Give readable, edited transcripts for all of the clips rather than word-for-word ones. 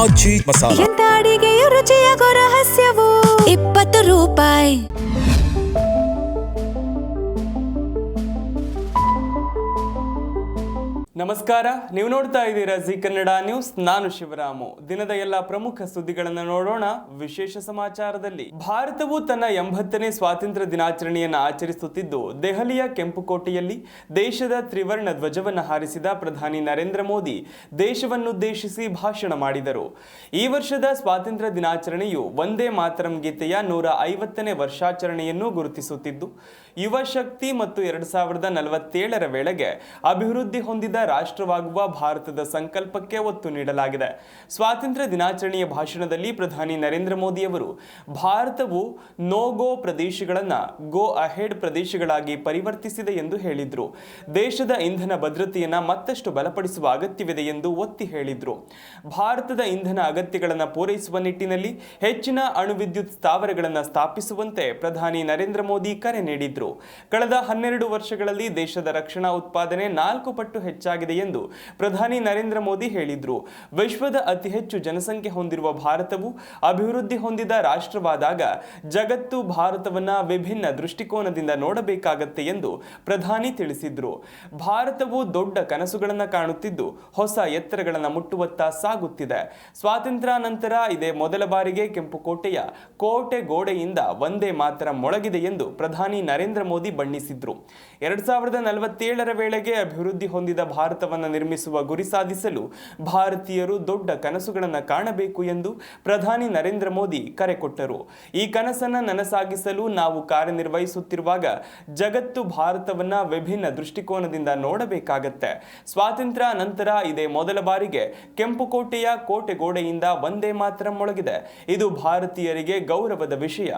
ಆಚಿ ಮಸಾಲ. ಎಂತ ಅಡಿಗೆಯ ರುಚಿಯಾಗೋ ರಹಸ್ಯವು 20 ರೂಪಾಯಿ. ನಮಸ್ಕಾರ, ನೀವು ನೋಡ್ತಾ ಇದ್ದೀರಾ ಜಿ ಕನ್ನಡ ನ್ಯೂಸ್. ನಾನು ಶಿವರಾಮು. ದಿನದ ಎಲ್ಲ ಪ್ರಮುಖ ಸುದ್ದಿಗಳನ್ನು ನೋಡೋಣ. ವಿಶೇಷ ಸಮಾಚಾರದಲ್ಲಿ ಭಾರತವು ತನ್ನ 80ನೇ ಸ್ವಾತಂತ್ರ್ಯ ದಿನಾಚರಣೆಯನ್ನು ಆಚರಿಸುತ್ತಿದ್ದು, ದೆಹಲಿಯ ಕೆಂಪುಕೋಟೆಯಲ್ಲಿ ದೇಶದ ತ್ರಿವರ್ಣ ಧ್ವಜವನ್ನು ಹಾರಿಸಿದ ಪ್ರಧಾನಿ ನರೇಂದ್ರ ಮೋದಿ ದೇಶವನ್ನುದ್ದೇಶಿಸಿ ಭಾಷಣ ಮಾಡಿದರು. ಈ ವರ್ಷದ ಸ್ವಾತಂತ್ರ್ಯ ದಿನಾಚರಣೆಯು ವಂದೇ ಮಾತರಂ ಗೀತೆಯ 150ನೇ ವರ್ಷಾಚರಣೆಯನ್ನು ಗುರುತಿಸುತ್ತಿದ್ದು, ಯುವ ಶಕ್ತಿ ಮತ್ತು 2047ರ ವೇಳೆಗೆ ಅಭಿವೃದ್ಧಿ ಹೊಂದಿದ ರಾಷ್ಟ್ರವಾಗುವ ಭಾರತದ ಸಂಕಲ್ಪಕ್ಕೆ ಒತ್ತು ನೀಡಲಾಗಿದೆ. ಸ್ವಾತಂತ್ರ್ಯ ದಿನಾಚರಣೆಯ ಭಾಷಣದಲ್ಲಿ ಪ್ರಧಾನಿ ನರೇಂದ್ರ ಮೋದಿ ಅವರು ಭಾರತವು ನೋ ಗೋ ಪ್ರದೇಶಗಳನ್ನು ಗೋ ಅಹೆಡ್ ಪ್ರದೇಶಗಳಾಗಿ ಪರಿವರ್ತಿಸಿದೆ ಎಂದು ಹೇಳಿದ್ರು. ದೇಶದ ಇಂಧನ ಭದ್ರತೆಯನ್ನು ಮತ್ತಷ್ಟು ಬಲಪಡಿಸುವ ಅಗತ್ಯವಿದೆ ಎಂದು ಒತ್ತಿ ಹೇಳಿದ್ರು. ಭಾರತದ ಇಂಧನ ಅಗತ್ಯಗಳನ್ನು ಪೂರೈಸುವ ನಿಟ್ಟಿನಲ್ಲಿ ಹೆಚ್ಚಿನ ಅಣುವಿದ್ಯುತ್ ಸ್ಥಾವರಗಳನ್ನು ಸ್ಥಾಪಿಸುವಂತೆ ಪ್ರಧಾನಿ ನರೇಂದ್ರ ಮೋದಿ ಕರೆ ನೀಡಿದ್ರು. ಕಳೆದ 12 ವರ್ಷಗಳಲ್ಲಿ ದೇಶದ ರಕ್ಷಣಾ ಉತ್ಪಾದನೆ 4 ಪಟ್ಟು ಹೆಚ್ಚಾಗಿದೆ ಎಂದು ಪ್ರಧಾನಿ ನರೇಂದ್ರ ಮೋದಿ ಹೇಳಿದ್ರು. ವಿಶ್ವದ ಅತಿ ಹೆಚ್ಚು ಜನಸಂಖ್ಯೆ ಹೊಂದಿರುವ ಭಾರತವು ಅಭಿವೃದ್ಧಿ ಹೊಂದಿದ ರಾಷ್ಟ್ರವಾದಾಗ ಜಗತ್ತು ಭಾರತವನ್ನ ವಿಭಿನ್ನ ದೃಷ್ಟಿಕೋನದಿಂದ ನೋಡಬೇಕಾಗತ್ತೆ ಎಂದು ಪ್ರಧಾನಿ ತಿಳಿಸಿದ್ರು. ಭಾರತವು ದೊಡ್ಡ ಕನಸುಗಳನ್ನು ಕಾಣುತ್ತಿದ್ದು, ಹೊಸ ಎತ್ತರಗಳನ್ನು ಮುಟ್ಟುವತ್ತ ಸಾಗುತ್ತಿದೆ. ಸ್ವಾತಂತ್ರ್ಯ ನಂತರ ಇದೇ ಮೊದಲ ಬಾರಿಗೆ ಕೆಂಪುಕೋಟೆಯ ಕೋಟೆ ಗೋಡೆಯಿಂದ ವಂದೇ ಮಾತರಂ ಮೊಳಗಿದೆ ಎಂದು ಪ್ರಧಾನಿ ನರೇಂದ್ರ ಮೋದಿ ಬಣ್ಣಿಸಿದ್ರು. 2047ರ ವೇಳೆಗೆ ಅಭಿವೃದ್ಧಿ ಹೊಂದಿದ ಭಾರತವನ್ನು ನಿರ್ಮಿಸುವ ಗುರಿ ಸಾಧಿಸಲು ಭಾರತೀಯರು ದೊಡ್ಡ ಕನಸುಗಳನ್ನು ಕಾಣಬೇಕು ಎಂದು ಪ್ರಧಾನಿ ನರೇಂದ್ರ ಮೋದಿ ಕರೆ ಕೊಟ್ಟರು. ಈ ಕನಸನ್ನು ನನಸಾಗಿಸಲು ನಾವು ಕಾರ್ಯನಿರ್ವಹಿಸುತ್ತಿರುವಾಗ ಜಗತ್ತು ಭಾರತವನ್ನ ವಿಭಿನ್ನ ದೃಷ್ಟಿಕೋನದಿಂದ ನೋಡಬೇಕಾಗತ್ತೆ. ಸ್ವಾತಂತ್ರ್ಯ ನಂತರ ಇದೇ ಮೊದಲ ಬಾರಿಗೆ ಕೆಂಪುಕೋಟೆಯ ಕೋಟೆ ಗೋಡೆಯಿಂದ ವಂದೇ ಮಾತರಂ ಮೊಳಗಿದೆ. ಇದು ಭಾರತೀಯರಿಗೆ ಗೌರವದ ವಿಷಯ.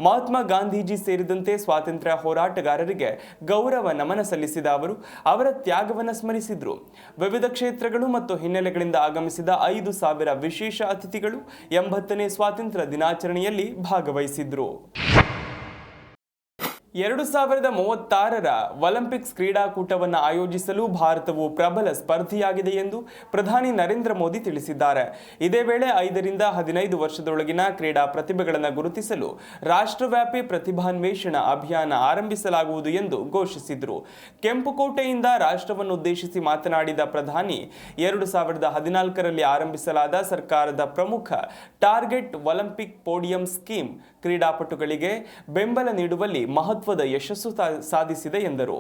ಮಹಾತ್ಮ ಗಾಂಧೀಜಿ ಸೇರಿದಂತೆ ಸ್ವಾತಂತ್ರ್ಯ ಹೋರಾಟಗಾರರಿಗೆ ಗೌರವ ನಮನ ಸಲ್ಲಿಸಿದ ಅವರು ಅವರ ತ್ಯಾಗವನ್ನು ಸ್ಮರಿಸಿದ್ರು. ವಿವಿಧ ಕ್ಷೇತ್ರಗಳು ಮತ್ತು ಹಿನ್ನೆಲೆಗಳಿಂದ ಆಗಮಿಸಿದ 5,000 ವಿಶೇಷ ಅತಿಥಿಗಳು 80ನೇ ಸ್ವಾತಂತ್ರ್ಯ ದಿನಾಚರಣೆಯಲ್ಲಿ ಭಾಗವಹಿಸಿದ್ರು. 2036ರ ಒಲಿಂಪಿಕ್ಸ್ ಕ್ರೀಡಾಕೂಟವನ್ನು ಆಯೋಜಿಸಲು ಭಾರತವು ಪ್ರಬಲ ಸ್ಪರ್ಧಿಯಾಗಿದೆ ಎಂದು ಪ್ರಧಾನಿ ನರೇಂದ್ರ ಮೋದಿ ತಿಳಿಸಿದ್ದಾರೆ. ಇದೇ ವೇಳೆ 5ರಿಂದ 15 ವರ್ಷದೊಳಗಿನ ಕ್ರೀಡಾ ಪ್ರತಿಭೆಗಳನ್ನು ಗುರುತಿಸಲು ರಾಷ್ಟ್ರವ್ಯಾಪಿ ಪ್ರತಿಭಾನ್ವೇಷಣ ಅಭಿಯಾನ ಆರಂಭಿಸಲಾಗುವುದು ಎಂದು ಘೋಷಿಸಿದರು. ಕೆಂಪುಕೋಟೆಯಿಂದ ರಾಷ್ಟ್ರವನ್ನುದ್ದೇಶಿಸಿ ಮಾತನಾಡಿದ ಪ್ರಧಾನಿ 2014ರಲ್ಲಿ ಆರಂಭಿಸಲಾದ ಸರ್ಕಾರದ ಪ್ರಮುಖ ಟಾರ್ಗೆಟ್ ಒಲಿಂಪಿಕ್ ಪೋಡಿಯಂ ಸ್ಕೀಮ್ ಕ್ರೀಡಾಪಟುಗಳಿಗೆ ಬೆಂಬಲ ನೀಡುವಲ್ಲಿ ಮಹತ್ವದ ಯಶಸ್ಸು ಸಾಧಿಸಿದೆ ಎಂದರು.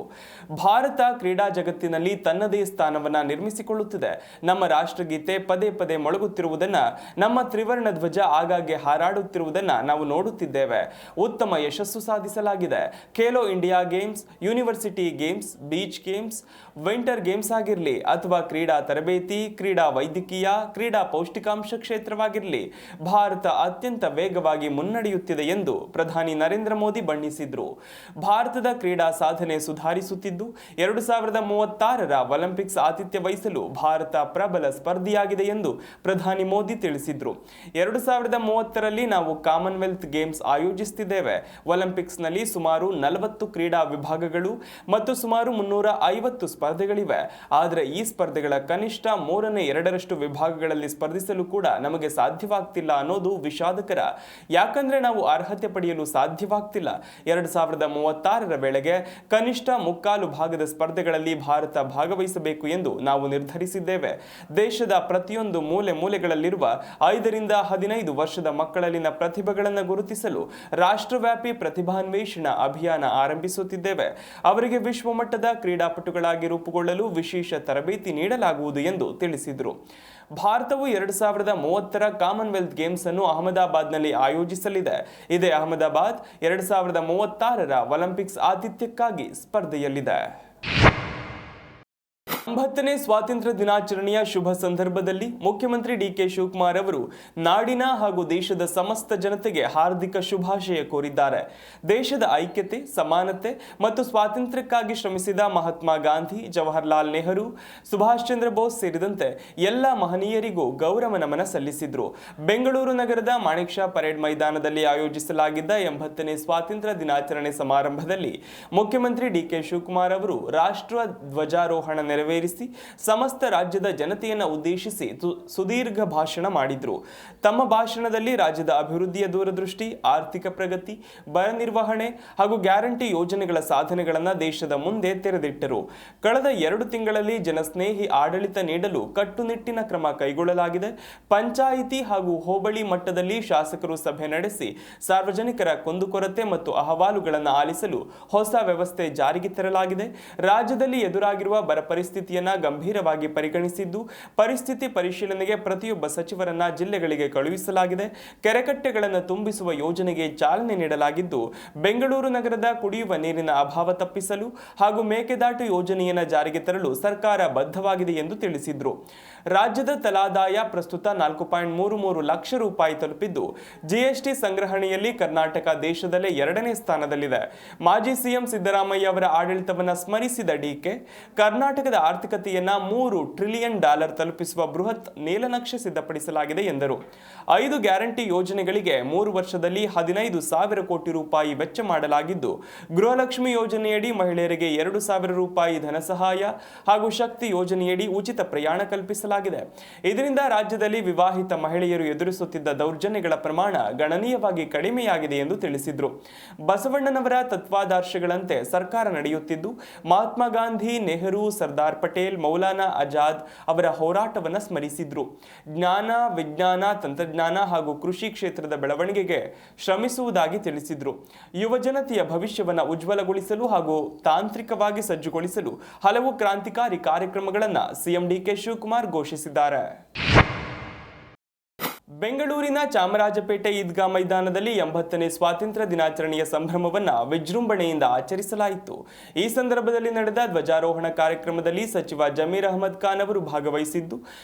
ಭಾರತ ಕ್ರೀಡಾ ಜಗತ್ತಿನಲ್ಲಿ ತನ್ನದೇ ಸ್ಥಾನವನ್ನು ನಿರ್ಮಿಸಿಕೊಳ್ಳುತ್ತಿದೆ. ನಮ್ಮ ರಾಷ್ಟ್ರಗೀತೆ ಪದೇ ಪದೇ ಮೊಳಗುತ್ತಿರುವುದನ್ನು, ನಮ್ಮ ತ್ರಿವರ್ಣ ಧ್ವಜ ಆಗಾಗ್ಗೆ ಹಾರಾಡುತ್ತಿರುವುದನ್ನು ನಾವು ನೋಡುತ್ತಿದ್ದೇವೆ. ಉತ್ತಮ ಯಶಸ್ಸು ಸಾಧಿಸಲಾಗಿದೆ. Khelo India games, university games, beach games, winter games ಆಗಿರಲಿ ಅಥವಾ ಕ್ರೀಡಾ ತರಬೇತಿ, ಕ್ರೀಡಾ ವೈದ್ಯಕೀಯ, ಕ್ರೀಡಾ ಪೌಷ್ಟಿಕಾಂಶ ಕ್ಷೇತ್ರವಾಗಿರಲಿ, ಭಾರತ ಅತ್ಯಂತ ವೇಗವಾಗಿ ಮುನ್ನಡೆಯುತ್ತಿದೆ ಎಂದು ಪ್ರಧಾನಿ ನರೇಂದ್ರ ಮೋದಿ ಬಣ್ಣಿಸಿದ್ರು. ಭಾರತದ ಕ್ರೀಡಾ ಸಾಧನೆ ಸುಧಾರಿಸುತ್ತಿದ್ದು, 2036ರ ಒಲಿಂಪಿಕ್ಸ್ ಆತಿಥ್ಯ ವಹಿಸಲು ಭಾರತ ಪ್ರಬಲ ಸ್ಪರ್ಧಿಯಾಗಿದೆ ಎಂದು ಪ್ರಧಾನಿ ಮೋದಿ ತಿಳಿಸಿದ್ರು. 2030ರಲ್ಲಿ ನಾವು ಕಾಮನ್ವೆಲ್ತ್ ಗೇಮ್ಸ್ ಆಯೋಜಿಸುತ್ತಿದ್ದೇವೆ. ಒಲಿಂಪಿಕ್ಸ್ನಲ್ಲಿ ಸುಮಾರು 40 ಕ್ರೀಡಾ ವಿಭಾಗಗಳು ಮತ್ತು ಸುಮಾರು 350 ಸ್ಪರ್ಧೆಗಳಿವೆ. ಆದರೆ ಈ ಸ್ಪರ್ಧೆಗಳ ಕನಿಷ್ಠ 2/3 ವಿಭಾಗಗಳಲ್ಲಿ ಸ್ಪರ್ಧಿಸಲು ಕೂಡ ನಮಗೆ ಸಾಧ್ಯವಾಗ್ತಿಲ್ಲ ಅನ್ನೋದು ವಿಷಾದಕರ. ಯಾಕಂದ್ರೆ ನಾವು ಅರ್ಹತೆ ಪಡೆಯಲು ಸಾಧ್ಯವಾಗ್ತಿಲ್ಲ. 2036ರ ವೇಳೆಗೆ ಕನಿಷ್ಠ 3/4 ಭಾಗದ ಸ್ಪರ್ಧೆಗಳಲ್ಲಿ ಭಾರತ ಭಾಗವಹಿಸಬೇಕು ಎಂದು ನಾವು ನಿರ್ಧರಿಸಿದ್ದೇವೆ. ದೇಶದ ಪ್ರತಿಯೊಂದು ಮೂಲೆಗಳಲ್ಲಿರುವ 5ರಿಂದ 15 ವರ್ಷದ ಮಕ್ಕಳಲ್ಲಿನ ಪ್ರತಿಭೆಗಳನ್ನು ಗುರುತಿಸಲು ರಾಷ್ಟ್ರವ್ಯಾಪಿ ಪ್ರತಿಭಾನ್ವೇಷಣ ಅಭಿಯಾನ ಆರಂಭಿಸುತ್ತಿದ್ದೇವೆ. ಅವರಿಗೆ ವಿಶ್ವಮಟ್ಟದ ಕ್ರೀಡಾಪಟುಗಳಾಗಿ ರೂಪುಗೊಳ್ಳಲು ವಿಶೇಷ ತರಬೇತಿ ನೀಡಲಾಗುವುದು ಎಂದು ತಿಳಿಸಿದರು. ಭಾರತವು 2030ರ ಕಾಮನ್ವೆಲ್ತ್ ಗೇಮ್ಸ್ ಅನ್ನು ಅಹಮದಾಬಾದ್ನಲ್ಲಿ ಆಯೋಜಿಸಲಿದೆ. ಇದೇ ಅಹಮದಾಬಾದ್ 2036ರ ಒಲಿಂಪಿಕ್ಸ್ ಆತಿಥ್ಯಕ್ಕಾಗಿ ಸ್ಪರ್ಧೆಯಲ್ಲಿದೆ. 80ನೇ ಸ್ವಾತಂತ್ರ್ಯ ದಿನಾಚರಣೆಯ ಶುಭ ಸಂದರ್ಭದಲ್ಲಿ ಮುಖ್ಯಮಂತ್ರಿ ಡಿ.ಕೆ. ಶಿವಕುಮಾರ್ ಅವರು ನಾಡಿನ ಹಾಗೂ ದೇಶದ ಸಮಸ್ತ ಜನತೆಗೆ ಹಾರ್ದಿಕ ಶುಭಾಶಯ ಕೋರಿದ್ದಾರೆ. ದೇಶದ ಐಕ್ಯತೆ, ಸಮಾನತೆ ಮತ್ತು ಸ್ವಾತಂತ್ರ್ಯಕ್ಕಾಗಿ ಶ್ರಮಿಸಿದ ಮಹಾತ್ಮ ಗಾಂಧಿ, ಜವಾಹರ್ಲಾಲ್ ನೆಹರು, ಸುಭಾಷ್ ಚಂದ್ರ ಬೋಸ್ ಸೇರಿದಂತೆ ಎಲ್ಲ ಮಹನೀಯರಿಗೂ ಗೌರವ ನಮನ ಸಲ್ಲಿಸಿದ್ರು. ಬೆಂಗಳೂರು ನಗರದ ಮಾಣಿಕ್ ಷಾ ಪರೇಡ್ ಮೈದಾನದಲ್ಲಿ ಆಯೋಜಿಸಲಾಗಿದ್ದ 80ನೇ ಸ್ವಾತಂತ್ರ್ಯ ದಿನಾಚರಣೆ ಸಮಾರಂಭದಲ್ಲಿ ಮುಖ್ಯಮಂತ್ರಿ ಡಿ.ಕೆ. ಶಿವಕುಮಾರ್ ಅವರು ರಾಷ್ಟ್ರ ಧ್ವಜಾರೋಹಣ ನೆರವೇರಿಸಿ ನೆರವೇರಿಸಿ ಸಮಸ್ತ ರಾಜ್ಯದ ಜನತೆಯನ್ನು ಉದ್ದೇಶಿಸಿ ಸುದೀರ್ಘ ಭಾಷಣ ಮಾಡಿದರು. ತಮ್ಮ ಭಾಷಣದಲ್ಲಿ ರಾಜ್ಯದ ಅಭಿವೃದ್ಧಿಯ ದೂರದೃಷ್ಟಿ, ಆರ್ಥಿಕ ಪ್ರಗತಿ, ಬರ ನಿರ್ವಹಣೆ ಹಾಗೂ ಗ್ಯಾರಂಟಿ ಯೋಜನೆಗಳ ಸಾಧನೆಗಳನ್ನು ದೇಶದ ಮುಂದೆ ತೆರೆದಿಟ್ಟರು. ಕಳೆದ 2 ತಿಂಗಳಲ್ಲಿ ಜನಸ್ನೇಹಿ ಆಡಳಿತ ನೀಡಲು ಕಟ್ಟುನಿಟ್ಟಿನ ಕ್ರಮ ಕೈಗೊಳ್ಳಲಾಗಿದೆ. ಪಂಚಾಯಿತಿ ಹಾಗೂ ಹೋಬಳಿ ಮಟ್ಟದಲ್ಲಿ ಶಾಸಕರು ಸಭೆ ನಡೆಸಿ ಸಾರ್ವಜನಿಕರ ಕುಂದುಕೊರತೆ ಮತ್ತು ಅಹವಾಲುಗಳನ್ನು ಆಲಿಸಲು ಹೊಸ ವ್ಯವಸ್ಥೆ ಜಾರಿಗೆ ತರಲಾಗಿದೆ. ರಾಜ್ಯದಲ್ಲಿ ಎದುರಾಗಿರುವ ಬರ ಪರಿಸ್ಥಿತಿಯನ್ನು ಗಂಭೀರವಾಗಿ ಪರಿಗಣಿಸಿದ್ದು, ಪರಿಸ್ಥಿತಿ ಪರಿಶೀಲನೆಗೆ ಪ್ರತಿಯೊಬ್ಬ ಸಚಿವರನ್ನ ಜಿಲ್ಲೆಗಳಿಗೆ ಕಳುಹಿಸಲಾಗಿದೆ. ಕೆರೆಕಟ್ಟೆಗಳನ್ನು ತುಂಬಿಸುವ ಯೋಜನೆಗೆ ಚಾಲನೆ ನೀಡಲಾಗಿದ್ದು, ಬೆಂಗಳೂರು ನಗರದ ಕುಡಿಯುವ ನೀರಿನ ಅಭಾವ ತಪ್ಪಿಸಲು ಹಾಗೂ ಮೇಕೆದಾಟು ಯೋಜನೆಯನ್ನು ಜಾರಿಗೆ ತರಲು ಸರ್ಕಾರ ಬದ್ಧವಾಗಿದೆ ಎಂದು ತಿಳಿಸಿದರು. ರಾಜ್ಯದ ತಲಾದಾಯ ಪ್ರಸ್ತುತ 4.33 ಲಕ್ಷ ರೂಪಾಯಿ ತಲುಪಿದ್ದು, ಜಿಎಸ್ಟಿ ಸಂಗ್ರಹಣೆಯಲ್ಲಿ ಕರ್ನಾಟಕ ದೇಶದಲ್ಲೇ 2ನೇ ಸ್ಥಾನದಲ್ಲಿದೆ. ಮಾಜಿ ಸಿಎಂ ಸಿದ್ದರಾಮಯ್ಯ ಅವರ ಆಡಳಿತವನ್ನು ಸ್ಮರಿಸಿದ ಡಿಕೆ, ಕರ್ನಾಟಕದ ಆರ್ಥಿಕತೆಯನ್ನ $3 ಟ್ರಿಲಿಯನ್ ತಲುಪಿಸುವ ಬೃಹತ್ ನೀಲನಕ್ಷೆ ಸಿದ್ಧಪಡಿಸಲಾಗಿದೆ ಎಂದರು. 5 ಗ್ಯಾರಂಟಿ ಯೋಜನೆಗಳಿಗೆ 3 ವರ್ಷದಲ್ಲಿ 15,000 ಕೋಟಿ ರೂಪಾಯಿ ವೆಚ್ಚ ಮಾಡಲಾಗಿದ್ದು, ಗೃಹಲಕ್ಷ್ಮಿ ಯೋಜನೆಯಡಿ ಮಹಿಳೆಯರಿಗೆ 2,000 ರೂಪಾಯಿ ಧನ ಸಹಾಯ ಹಾಗೂ ಶಕ್ತಿ ಯೋಜನೆಯಡಿ ಉಚಿತ ಪ್ರಯಾಣ ಕಲ್ಪಿಸಲಾಗಿದೆ. ಇದರಿಂದ ರಾಜ್ಯದಲ್ಲಿ ವಿವಾಹಿತ ಮಹಿಳೆಯರು ಎದುರಿಸುತ್ತಿದ್ದ ದೌರ್ಜನ್ಯಗಳ ಪ್ರಮಾಣ ಗಣನೀಯವಾಗಿ ಕಡಿಮೆಯಾಗಿದೆ ಎಂದು ತಿಳಿಸಿದರು. ಬಸವಣ್ಣನವರ ತತ್ವಾದರ್ಶಗಳಂತೆ ಸರ್ಕಾರ ನಡೆಯುತ್ತಿದ್ದು, ಮಹಾತ್ಮ ಗಾಂಧಿ, ನೆಹರು, ಸರ್ದಾರ್ ಪಟೇಲ್, ಮೌಲಾನಾ ಆಜಾದ್ ಅವರ ಹೋರಾಟವನ್ನು ಸ್ಮರಿಸಿದ್ರು. ಜ್ಞಾನ, ವಿಜ್ಞಾನ, ತಂತ್ರಜ್ಞಾನ ಹಾಗೂ ಕೃಷಿ ಕ್ಷೇತ್ರದ ಬೆಳವಣಿಗೆಗೆ ಶ್ರಮಿಸುವುದಾಗಿ ತಿಳಿಸಿದ್ರು. ಯುವಜನತೆಯ ಭವಿಷ್ಯವನ್ನು ಉಜ್ವಲಗೊಳಿಸಲು ಹಾಗೂ ತಾಂತ್ರಿಕವಾಗಿ ಸಜ್ಜುಗೊಳಿಸಲು ಹಲವು ಕ್ರಾಂತಿಕಾರಿ ಕಾರ್ಯಕ್ರಮಗಳನ್ನು ಸಿಎಂ ಡಿಕೆ ಶಿವಕುಮಾರ್ ಘೋಷಿಸಿದ್ದಾರೆ. ಬೆಂಗಳೂರಿನ ಚಾಮರಾಜಪೇಟೆ ಈದ್ಗಾ ಮೈದಾನದಲ್ಲಿ 80ನೇ ಸ್ವಾತಂತ್ರ್ಯ ದಿನಾಚರಣೆಯ ಸಂಭ್ರಮವನ್ನು ವಿಜೃಂಭಣೆಯಿಂದ ಆಚರಿಸಲಾಯಿತು. ಈ ಸಂದರ್ಭದಲ್ಲಿ ನಡೆದ ಧ್ವಜಾರೋಹಣ ಕಾರ್ಯಕ್ರಮದಲ್ಲಿ ಸಚಿವ ಜಮೀರ್ ಅಹಮದ್ ಖಾನ್ ಅವರು ಭಾಗವಹಿಸಿದ್ದು,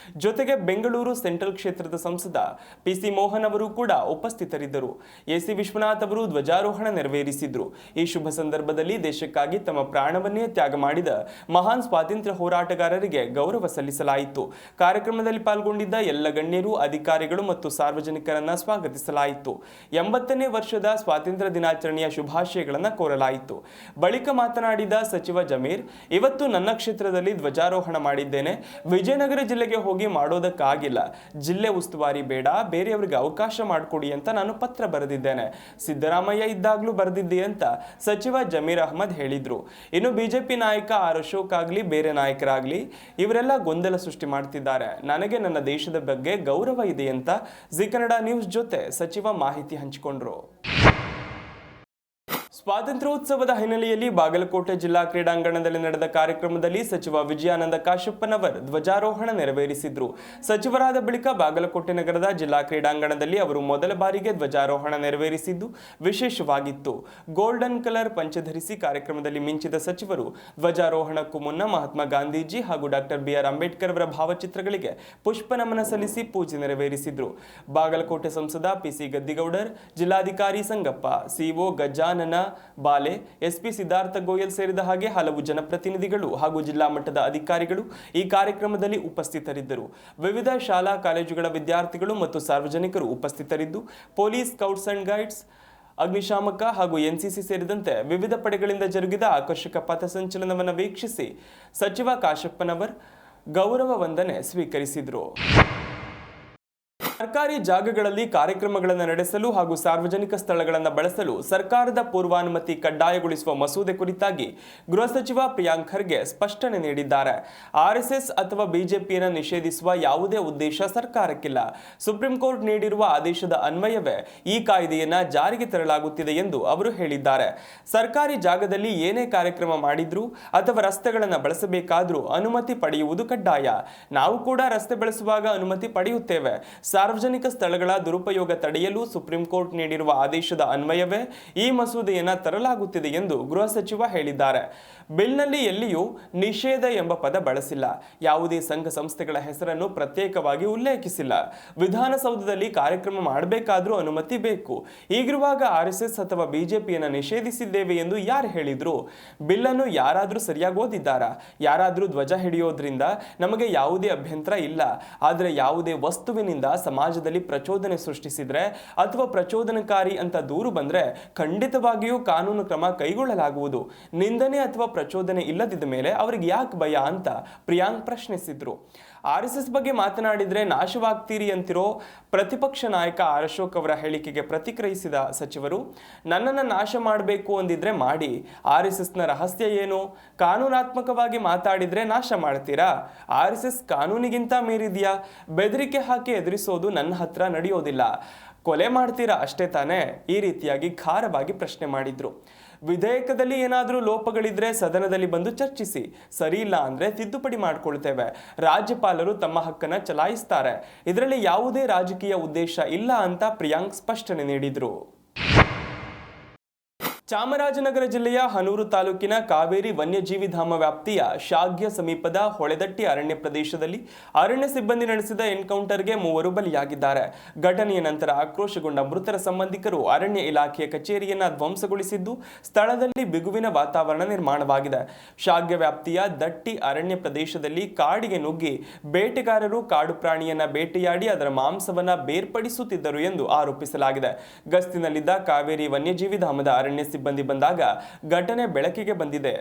ಜೊತೆಗೆ ಬೆಂಗಳೂರು ಸೆಂಟ್ರಲ್ ಕ್ಷೇತ್ರದ ಸಂಸದ ಪಿಸಿ ಮೋಹನ್ ಅವರು ಕೂಡ ಉಪಸ್ಥಿತರಿದ್ದರು. ಎಸಿ ವಿಶ್ವನಾಥ್ ಅವರು ಧ್ವಜಾರೋಹಣ ನೆರವೇರಿಸಿದ್ರು. ಈ ಶುಭ ಸಂದರ್ಭದಲ್ಲಿ ದೇಶಕ್ಕಾಗಿ ತಮ್ಮ ಪ್ರಾಣವನ್ನೇ ತ್ಯಾಗ ಮಾಡಿದ ಮಹಾನ್ ಸ್ವಾತಂತ್ರ್ಯ ಹೋರಾಟಗಾರರಿಗೆ ಗೌರವ ಸಲ್ಲಿಸಲಾಯಿತು. ಕಾರ್ಯಕ್ರಮದಲ್ಲಿ ಪಾಲ್ಗೊಂಡಿದ್ದ ಎಲ್ಲ ಗಣ್ಯರು, ಅಧಿಕಾರಿಗಳು ಮತ್ತು ಸಾರ್ವಜನಿಕರನ್ನ ಸ್ವಾಗತಿಸಲಾಯಿತು. 80ನೇ ವರ್ಷದ ಸ್ವಾತಂತ್ರ್ಯ ದಿನಾಚರಣೆಯ ಶುಭಾಶಯಗಳನ್ನು ಕೋರಲಾಯಿತು. ಬಳಿಕ ಮಾತನಾಡಿದ ಸಚಿವ ಜಮೀರ್, ಇವತ್ತು ನನ್ನ ಕ್ಷೇತ್ರದಲ್ಲಿ ಧ್ವಜಾರೋಹಣ ಮಾಡಿದ್ದೇನೆ. ವಿಜಯನಗರ ಜಿಲ್ಲೆಗೆ ಹೋಗಿ ಮಾಡೋದಕ್ಕಾಗಿಲ್ಲ. ಜಿಲ್ಲೆ ಉಸ್ತುವಾರಿ ಬೇಡ, ಬೇರೆಯವರಿಗೆ ಅವಕಾಶ ಮಾಡಿಕೊಡಿ ಅಂತ ನಾನು ಪತ್ರ ಬರೆದಿದ್ದೇನೆ. ಸಿದ್ದರಾಮಯ್ಯ ಇದ್ದಾಗಲೂ ಬರೆದಿದ್ದೆ ಅಂತ ಸಚಿವ ಜಮೀರ್ ಅಹಮದ್ ಹೇಳಿದ್ರು. ಇನ್ನು ಬಿಜೆಪಿ ನಾಯಕ ಆರ್ ಅಶೋಕ್ ಆಗಲಿ, ಬೇರೆ ನಾಯಕರಾಗಲಿ, ಇವರೆಲ್ಲ ಗೊಂದಲ ಸೃಷ್ಟಿ ಮಾಡ್ತಿದ್ದಾರೆ. ನನಗೆ ನನ್ನ ದೇಶದ ಬಗ್ಗೆ ಗೌರವ ಇದೆ ಅಂತ ಜಿ ಕನ್ನಡ ನ್ಯೂಸ್ ಜೊತೆ ಸಚಿವ ಮಾಹಿತಿ ಹಂಚಿಕೊಂಡ್ರು. ಸ್ವಾತಂತ್ರ್ಯೋತ್ಸವದ ಹಿನ್ನೆಲೆಯಲ್ಲಿ ಬಾಗಲಕೋಟೆ ಜಿಲ್ಲಾ ಕ್ರೀಡಾಂಗಣದಲ್ಲಿ ನಡೆದ ಕಾರ್ಯಕ್ರಮದಲ್ಲಿ ಸಚಿವ ವಿಜಯಾನಂದ ಕಾಶಪ್ಪನವರ್ ಧ್ವಜಾರೋಹಣ ನೆರವೇರಿಸಿದ್ರು. ಸಚಿವರಾದ ಬಳಿಕ ಬಾಗಲಕೋಟೆ ನಗರದ ಜಿಲ್ಲಾ ಕ್ರೀಡಾಂಗಣದಲ್ಲಿ ಅವರು ಮೊದಲ ಬಾರಿಗೆ ಧ್ವಜಾರೋಹಣ ನೆರವೇರಿಸಿದ್ದು ವಿಶೇಷವಾಗಿತ್ತು. ಗೋಲ್ಡನ್ ಕಲರ್ ಪಂಚೆ ಧರಿಸಿ ಕಾರ್ಯಕ್ರಮದಲ್ಲಿ ಮಿಂಚಿದ ಸಚಿವರು ಧ್ವಜಾರೋಹಣಕ್ಕೂ ಮುನ್ನ ಮಹಾತ್ಮ ಗಾಂಧೀಜಿ ಹಾಗೂ ಡಾಕ್ಟರ್ BR ಅಂಬೇಡ್ಕರ್ ಅವರ ಭಾವಚಿತ್ರಗಳಿಗೆ ಪುಷ್ಪ ನಮನ ಸಲ್ಲಿಸಿ ಪೂಜೆ ನೆರವೇರಿಸಿದ್ರು. ಬಾಗಲಕೋಟೆ ಸಂಸದ ಪಿಸಿ ಗದ್ದಿಗೌಡರ್, ಜಿಲ್ಲಾಧಿಕಾರಿ ಸಂಗಪ್ಪ, ಸಿಒ ಗಜಾನನ ಬಾಲೆ, ಎಸ್ಪಿ ಸಿದ್ಧಾರ್ಥ ಗೋಯಲ್ ಸೇರಿದ ಹಾಗೆ ಹಲವು ಜನಪ್ರತಿನಿಧಿಗಳು ಹಾಗೂ ಜಿಲ್ಲಾ ಮಟ್ಟದ ಅಧಿಕಾರಿಗಳು ಈ ಕಾರ್ಯಕ್ರಮದಲ್ಲಿ ಉಪಸ್ಥಿತರಿದ್ದರು. ವಿವಿಧ ಶಾಲಾ ಕಾಲೇಜುಗಳ ವಿದ್ಯಾರ್ಥಿಗಳು ಮತ್ತು ಸಾರ್ವಜನಿಕರು ಉಪಸ್ಥಿತರಿದ್ದು, ಪೊಲೀಸ್, ಸ್ಕೌಟ್ಸ್ ಅಂಡ್ ಗೈಡ್ಸ್, ಅಗ್ನಿಶಾಮಕ ಹಾಗೂ ಎನ್ಸಿಸಿ ಸೇರಿದಂತೆ ವಿವಿಧ ಪಡೆಗಳಿಂದ ಜರುಗಿದ ಆಕರ್ಷಕ ಪಥಸಂಚಲನವನ್ನು ವೀಕ್ಷಿಸಿ ಸಚಿವ ಕಾಶಪ್ಪನವರ್ ಗೌರವ ವಂದನೆ ಸ್ವೀಕರಿಸಿದರು. ಸರ್ಕಾರಿ ಜಾಗಗಳಲ್ಲಿ ಕಾರ್ಯಕ್ರಮಗಳನ್ನು ನಡೆಸಲು ಹಾಗೂ ಸಾರ್ವಜನಿಕ ಸ್ಥಳಗಳನ್ನು ಬಳಸಲು ಸರ್ಕಾರದ ಪೂರ್ವಾನುಮತಿ ಕಡ್ಡಾಯಗೊಳಿಸುವ ಮಸೂದೆ ಕುರಿತಾಗಿ ಗೃಹ ಸಚಿವ ಪ್ರಿಯಾಂಕ್ ಖರ್ಗೆ ಸ್ಪಷ್ಟನೆ ನೀಡಿದ್ದಾರೆ. ಆರ್ಎಸ್ಎಸ್ ಅಥವಾ ಬಿಜೆಪಿಯನ್ನು ನಿಷೇಧಿಸುವ ಯಾವುದೇ ಉದ್ದೇಶ ಸರ್ಕಾರಕ್ಕಿಲ್ಲ. ಸುಪ್ರೀಂ ಕೋರ್ಟ್ ನೀಡಿರುವ ಆದೇಶದ ಅನ್ವಯವೇ ಈ ಕಾಯ್ದೆಯನ್ನು ಜಾರಿಗೆ ತರಲಾಗುತ್ತಿದೆ ಎಂದು ಅವರು ಹೇಳಿದ್ದಾರೆ. ಸರ್ಕಾರಿ ಜಾಗದಲ್ಲಿ ಏನೇ ಕಾರ್ಯಕ್ರಮ ಮಾಡಿದ್ರೂ ಅಥವಾ ರಸ್ತೆಗಳನ್ನು ಬಳಸಬೇಕಾದ್ರೂ ಅನುಮತಿ ಪಡೆಯುವುದು ಕಡ್ಡಾಯ. ನಾವು ಕೂಡ ರಸ್ತೆ ಬಳಸುವಾಗ ಅನುಮತಿ ಪಡೆಯುತ್ತೇವೆ. ಸಾರ್ವಜನಿಕ ಸ್ಥಳಗಳ ದುರುಪಯೋಗ ತಡೆಯಲು ಸುಪ್ರೀಂ ಕೋರ್ಟ್ ನೀಡಿರುವ ಆದೇಶದ ಅನ್ವಯವೇ ಈ ಮಸೂದೆಯನ್ನು ತರಲಾಗುತ್ತಿದೆ ಎಂದು ಗೃಹ ಸಚಿವ ಹೇಳಿದ್ದಾರೆ. ಬಿಲ್ನಲ್ಲಿ ಎಲ್ಲಿಯೂ ನಿಷೇಧ ಎಂಬ ಪದ ಬಳಸಿಲ್ಲ. ಯಾವುದೇ ಸಂಘ ಸಂಸ್ಥೆಗಳ ಹೆಸರನ್ನು ಪ್ರತ್ಯೇಕವಾಗಿ ಉಲ್ಲೇಖಿಸಿಲ್ಲ. ವಿಧಾನಸೌಧದಲ್ಲಿ ಕಾರ್ಯಕ್ರಮ ಮಾಡಬೇಕಾದ್ರೂ ಅನುಮತಿ ಬೇಕು. ಹೀಗಿರುವಾಗ ಆರ್ಎಸ್ಎಸ್ ಅಥವಾ ಬಿಜೆಪಿಯನ್ನು ನಿಷೇಧಿಸಿದ್ದೇವೆ ಎಂದು ಯಾರು ಹೇಳಿದ್ರು? ಬಿಲ್ಲನ್ನು ಯಾರಾದರೂ ಸರಿಯಾಗಿ ಓದಿದ್ದಾರಾ? ಯಾರಾದರೂ ಧ್ವಜ ಹಿಡಿಯೋದ್ರಿಂದ ನಮಗೆ ಯಾವುದೇ ಅಭ್ಯಂತರ ಇಲ್ಲ. ಆದರೆ ಯಾವುದೇ ವಸ್ತುವಿನಿಂದ ಸಮಾಜದಲ್ಲಿ ಪ್ರಚೋದನೆ ಸೃಷ್ಟಿಸಿದ್ರೆ ಅಥವಾ ಪ್ರಚೋದನಕಾರಿ ಅಂತ ದೂರು ಬಂದ್ರೆ ಖಂಡಿತವಾಗಿಯೂ ಕಾನೂನು ಕ್ರಮ ಕೈಗೊಳ್ಳಲಾಗುವುದು. ನಿಂದನೆ ಅಥವಾ ಪ್ರಚೋದನೆ ಇಲ್ಲದಿದ್ದ ಮೇಲೆ ಅವರಿಗೆ ಯಾಕೆ ಭಯ ಅಂತ ಪ್ರಿಯಾಂಕ್ ಪ್ರಶ್ನಿಸಿದ್ರು. RSS ಬಗ್ಗೆ ಮಾತನಾಡಿದ್ರೆ ನಾಶವಾಗ್ತೀರಿ ಅಂತಿರೋ ಪ್ರತಿಪಕ್ಷ ನಾಯಕ ಅಶೋಕ್ ಅವರ ಹೇಳಿಕೆಗೆ ಪ್ರತಿಕ್ರಿಯಿಸಿದ ಸಚಿವರು, ನನ್ನನ್ನು ನಾಶ ಮಾಡಬೇಕು ಅಂದಿದ್ರೆ ಮಾಡಿ, RSSನ ರಹಸ್ಯ ಏನು? ಕಾನೂನಾತ್ಮಕವಾಗಿ ಮಾತಾಡಿದ್ರೆ ನಾಶ ಮಾಡ್ತೀರಾ? RSS ಕಾನೂನಿಗಿಂತ ಮೀರಿದ್ಯಾ? ಬೆದರಿಕೆ ಹಾಕಿ ಎದುರಿಸೋದು ನನ್ನ ಹತ್ರ ನಡೆಯೋದಿಲ್ಲ. ಕೊಲೆ ಮಾಡ್ತೀರಾ ಅಷ್ಟೇ ತಾನೇ? ಈ ರೀತಿಯಾಗಿ ಖಾರವಾಗಿ ಪ್ರಶ್ನೆ ಮಾಡಿದ್ರು. ವಿಧೇಯಕದಲ್ಲಿ ಏನಾದರೂ ಲೋಪಗಳಿದ್ರೆ ಸದನದಲ್ಲಿ ಬಂದು ಚರ್ಚಿಸಿ, ಸರಿ ಇಲ್ಲ ಅಂದ್ರೆ ತಿದ್ದುಪಡಿ ಮಾಡಿಕೊಳ್ತೇವೆ. ರಾಜ್ಯಪಾಲರು ತಮ್ಮ ಹಕ್ಕನ್ನು ಚಲಾಯಿಸ್ತಾರೆ. ಇದರಲ್ಲಿ ಯಾವುದೇ ರಾಜಕೀಯ ಉದ್ದೇಶ ಇಲ್ಲ ಅಂತ ಪ್ರಿಯಾಂಕ್ ಸ್ಪಷ್ಟನೆ ನೀಡಿದ್ರು. ಚಾಮರಾಜನಗರ ಜಿಲ್ಲೆಯ ಹನೂರು ತಾಲೂಕಿನ ಕಾವೇರಿ ವನ್ಯಜೀವಿ ಧಾಮ ವ್ಯಾಪ್ತಿಯ ಶಾಗ್ಯ ಸಮೀಪದ ಹೊಳೆದಟ್ಟಿ ಅರಣ್ಯ ಪ್ರದೇಶದಲ್ಲಿ ಅರಣ್ಯ ಸಿಬ್ಬಂದಿ ನಡೆಸಿದ ಎನ್ಕೌಂಟರ್ಗೆ 3 ಬಲಿಯಾಗಿದ್ದಾರೆ. ಘಟನೆಯ ನಂತರ ಆಕ್ರೋಶಗೊಂಡ ಮೃತರ ಸಂಬಂಧಿಕರು ಅರಣ್ಯ ಇಲಾಖೆಯ ಕಚೇರಿಯನ್ನ ಧ್ವಂಸಗೊಳಿಸಿದ್ದು, ಸ್ಥಳದಲ್ಲಿ ಬಿಗುವಿನ ವಾತಾವರಣ ನಿರ್ಮಾಣವಾಗಿದೆ. ಶಾಗ್ಯ ವ್ಯಾಪ್ತಿಯ ದಟ್ಟಿ ಅರಣ್ಯ ಪ್ರದೇಶದಲ್ಲಿ ಕಾಡಿಗೆ ನುಗ್ಗಿ ಬೇಟೆಗಾರರು ಕಾಡು ಪ್ರಾಣಿಯನ್ನ ಬೇಟೆಯಾಡಿ ಅದರ ಮಾಂಸವನ್ನ ಬೇರ್ಪಡಿಸುತ್ತಿದ್ದರು ಎಂದು ಆರೋಪಿಸಲಾಗಿದೆ. ಗಸ್ತಿನಲ್ಲಿದ್ದ ಕಾವೇರಿ ವನ್ಯಜೀವಿ ಧಾಮದ ಅರಣ್ಯ ಸಿಬ್ಬಂದಿ ಬಂದಾಗ ಘಟನೆ ಬೆಳಕಿಗೆ ಬಂದಿದೆ.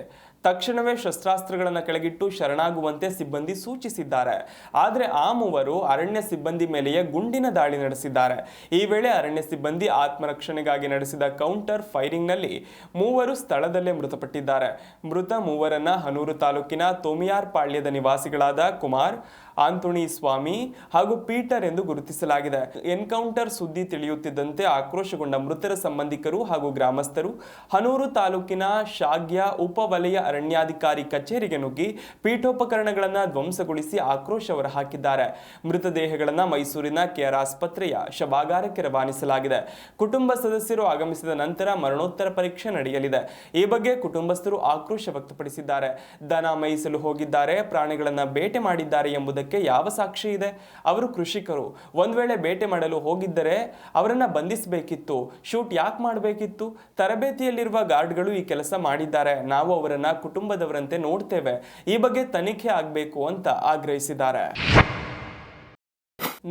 ತಕ್ಷಣವೇ ಶಸ್ತ್ರಾಸ್ತ್ರಗಳನ್ನು ಕೆಳಗಿಟ್ಟು ಶರಣಾಗುವಂತೆ ಸಿಬ್ಬಂದಿ ಸೂಚಿಸಿದ್ದಾರೆ. ಆದರೆ ಆ ಮೂವರು ಅರಣ್ಯ ಸಿಬ್ಬಂದಿ ಮೇಲೆಯೇ ಗುಂಡಿನ ದಾಳಿ ನಡೆಸಿದ್ದಾರೆ. ಈ ವೇಳೆ ಅರಣ್ಯ ಸಿಬ್ಬಂದಿ ಆತ್ಮರಕ್ಷಣೆಗಾಗಿ ನಡೆಸಿದ ಕೌಂಟರ್ ಫೈರಿಂಗ್ನಲ್ಲಿ 3 ಸ್ಥಳದಲ್ಲೇ ಮೃತಪಟ್ಟಿದ್ದಾರೆ. ಮೃತ 3ರನ್ನ ಹನೂರು ತಾಲೂಕಿನ ತೋಮಿಯಾರ್ ಪಾಳ್ಯದ ನಿವಾಸಿಗಳಾದ ಕುಮಾರ್, ಆಂತೋಣಿ ಸ್ವಾಮಿ ಹಾಗೂ ಪೀಟರ್ ಎಂದು ಗುರುತಿಸಲಾಗಿದೆ. ಎನ್ಕೌಂಟರ್ ಸುದ್ದಿ ತಿಳಿಯುತ್ತಿದ್ದಂತೆ ಆಕ್ರೋಶಗೊಂಡ ಮೃತರ ಸಂಬಂಧಿಕರು ಹಾಗೂ ಗ್ರಾಮಸ್ಥರು ಹನೂರು ತಾಲೂಕಿನ ಶಾಗ್ಯ ಉಪವಲಯ ಅರಣ್ಯಾಧಿಕಾರಿ ಕಚೇರಿಗೆ ನುಗ್ಗಿ ಪೀಠೋಪಕರಣಗಳನ್ನು ಧ್ವಂಸಗೊಳಿಸಿ ಆಕ್ರೋಶ ಹೊರಹಾಕಿದ್ದಾರೆ. ಮೃತದೇಹಗಳನ್ನು ಮೈಸೂರಿನ KR ಆಸ್ಪತ್ರೆಯ ಶವಾಗಾರಕ್ಕೆ ರವಾನಿಸಲಾಗಿದೆ. ಕುಟುಂಬ ಸದಸ್ಯರು ಆಗಮಿಸಿದ ನಂತರ ಮರಣೋತ್ತರ ಪರೀಕ್ಷೆ ನಡೆಯಲಿದೆ. ಈ ಬಗ್ಗೆ ಕುಟುಂಬಸ್ಥರು ಆಕ್ರೋಶ ವ್ಯಕ್ತಪಡಿಸಿದ್ದಾರೆ. ದನ ಮೇಯಿಸಲು ಹೋಗಿದ್ದಾರೆ, ಪ್ರಾಣಿಗಳನ್ನು ಬೇಟೆ ಮಾಡಿದ್ದಾರೆ ಎಂಬುದಕ್ಕೆ ಯಾವ ಸಾಕ್ಷಿ ಇದೆ? ಅವರು ಕೃಷಿಕರು. ಒಂದ್ ವೇಳೆ ಬೇಟೆ ಮಾಡಲು ಹೋಗಿದ್ದರೆ ಅವರನ್ನ ಬಂಧಿಸಬೇಕಿತ್ತು. ಶೂಟ್ ಯಾಕೆ ಮಾಡಬೇಕಿತ್ತು? ತರಬೇತಿಯಲ್ಲಿರುವ ಗಾರ್ಡ್ಗಳು ಈ ಕೆಲಸ ಮಾಡಿದ್ದಾರೆ. ನಾವು ಅವರನ್ನ ಕುಟುಂಬದವರಂತೆ ನೋಡ್ತೇವೆ. ಈ ಬಗ್ಗೆ ತನಿಖೆ ಆಗಬೇಕು ಅಂತ ಆಗ್ರಹಿಸಿದ್ದಾರೆ.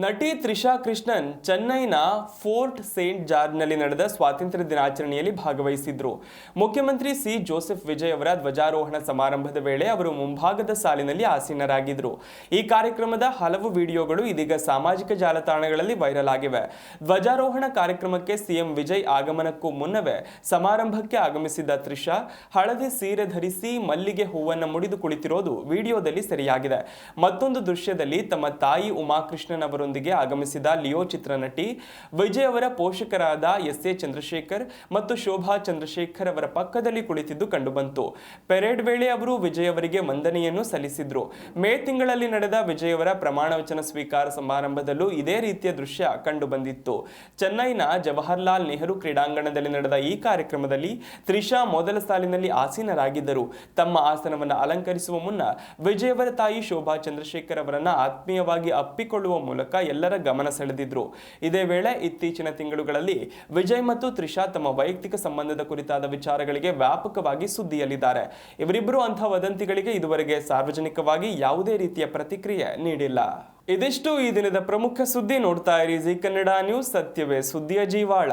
ನಟಿ ತ್ರಿಷಾ ಕೃಷ್ಣನ್ ಚೆನ್ನೈನ ಫೋರ್ಟ್ ಸೇಂಟ್ ಜಾರ್ಜ್ನಲ್ಲಿ ನಡೆದ ಸ್ವಾತಂತ್ರ್ಯ ದಿನಾಚರಣೆಯಲ್ಲಿ ಭಾಗವಹಿಸಿದ್ರು. ಮುಖ್ಯಮಂತ್ರಿ ಸಿ ಜೋಸೆಫ್ ವಿಜಯ್ ಅವರ ಧ್ವಜಾರೋಹಣ ಸಮಾರಂಭದ ವೇಳೆ ಅವರು ಮುಂಭಾಗದ ಸಾಲಿನಲ್ಲಿ ಆಸೀನರಾಗಿದ್ರು. ಈ ಕಾರ್ಯಕ್ರಮದ ಹಲವು ವಿಡಿಯೋಗಳು ಇದೀಗ ಸಾಮಾಜಿಕ ಜಾಲತಾಣಗಳಲ್ಲಿ ವೈರಲ್ ಆಗಿವೆ. ಧ್ವಜಾರೋಹಣ ಕಾರ್ಯಕ್ರಮಕ್ಕೆ ಸಿಎಂ ವಿಜಯ್ ಆಗಮನಕ್ಕೂ ಮುನ್ನವೇ ಸಮಾರಂಭಕ್ಕೆ ಆಗಮಿಸಿದ ತ್ರಿಷಾ ಹಳದಿ ಸೀರೆ ಧರಿಸಿ ಮಲ್ಲಿಗೆ ಹೂವನ್ನು ಮುಡಿದು ಕುಳಿತಿರೋದು ವಿಡಿಯೋದಲ್ಲಿ ಸೆರೆಯಾಗಿದೆ. ಮತ್ತೊಂದು ದೃಶ್ಯದಲ್ಲಿ ತಮ್ಮ ತಾಯಿ ಉಮಾಕೃಷ್ಣನ್ ಅವರೊಂದಿಗೆ ಆಗಮಿಸಿದ ಲಿಯೋ ಚಿತ್ರನಟಿ ವಿಜಯ್ ಅವರ ಪೋಷಕರಾದ SA ಚಂದ್ರಶೇಖರ್ ಮತ್ತು ಶೋಭಾ ಚಂದ್ರಶೇಖರ್ ಅವರ ಪಕ್ಕದಲ್ಲಿ ಕುಳಿತಿದ್ದು ಕಂಡುಬಂತು. ಪೆರೇಡ್ ವೇಳೆ ಅವರು ವಿಜಯ್ ಅವರಿಗೆ ವಂದನೆಯನ್ನು ಸಲ್ಲಿಸಿದ್ರು. ಮೇ ತಿಂಗಳಲ್ಲಿ ನಡೆದ ವಿಜಯ್ ಅವರ ಪ್ರಮಾಣ ವಚನ ಸ್ವೀಕಾರ ಸಮಾರಂಭದಲ್ಲೂ ಇದೇ ರೀತಿಯ ದೃಶ್ಯ ಕಂಡುಬಂದಿತ್ತು. ಚೆನ್ನೈನ ಜವಾಹರ್ಲಾಲ್ ನೆಹರು ಕ್ರೀಡಾಂಗಣದಲ್ಲಿ ನಡೆದ ಈ ಕಾರ್ಯಕ್ರಮದಲ್ಲಿ ತ್ರಿಷಾ ಮೊದಲ ಸಾಲಿನಲ್ಲಿ ಆಸೀನರಾಗಿದ್ದರು. ತಮ್ಮ ಆಸನವನ್ನು ಅಲಂಕರಿಸುವ ಮುನ್ನ ವಿಜಯ್ ಅವರ ತಾಯಿ ಶೋಭಾ ಚಂದ್ರಶೇಖರ್ ಅವರನ್ನ ಆತ್ಮೀಯವಾಗಿ ಅಪ್ಪಿಕೊಳ್ಳುವ ಮೂಲಕ ಎಲ್ಲರ ಗಮನ ಸೆಳೆದಿದ್ರು. ಇದೇ ವೇಳೆ ಇತ್ತೀಚಿನ ತಿಂಗಳುಗಳಲ್ಲಿ ವಿಜಯ್ ಮತ್ತು ತ್ರಿಷಾ ತಮ್ಮ ವೈಯಕ್ತಿಕ ಸಂಬಂಧದ ಕುರಿತಾದ ವಿಚಾರಗಳಿಗೆ ವ್ಯಾಪಕವಾಗಿ ಸುದ್ದಿಯಲ್ಲಿದ್ದಾರೆ. ಇವರಿಬ್ಬರು ಅಂಥ ವದಂತಿಗಳಿಗೆ ಇದುವರೆಗೆ ಸಾರ್ವಜನಿಕವಾಗಿ ಯಾವುದೇ ರೀತಿಯ ಪ್ರತಿಕ್ರಿಯೆ ನೀಡಿಲ್ಲ. ಇದಿಷ್ಟು ಈ ದಿನದ ಪ್ರಮುಖ ಸುದ್ದಿ. ನೋಡ್ತಾ ಇರಿ ಜೀ ಕನ್ನಡ ನ್ಯೂಸ್, ಸತ್ಯವೇ ಸುದ್ದಿಯ ಜೀವಾಳ.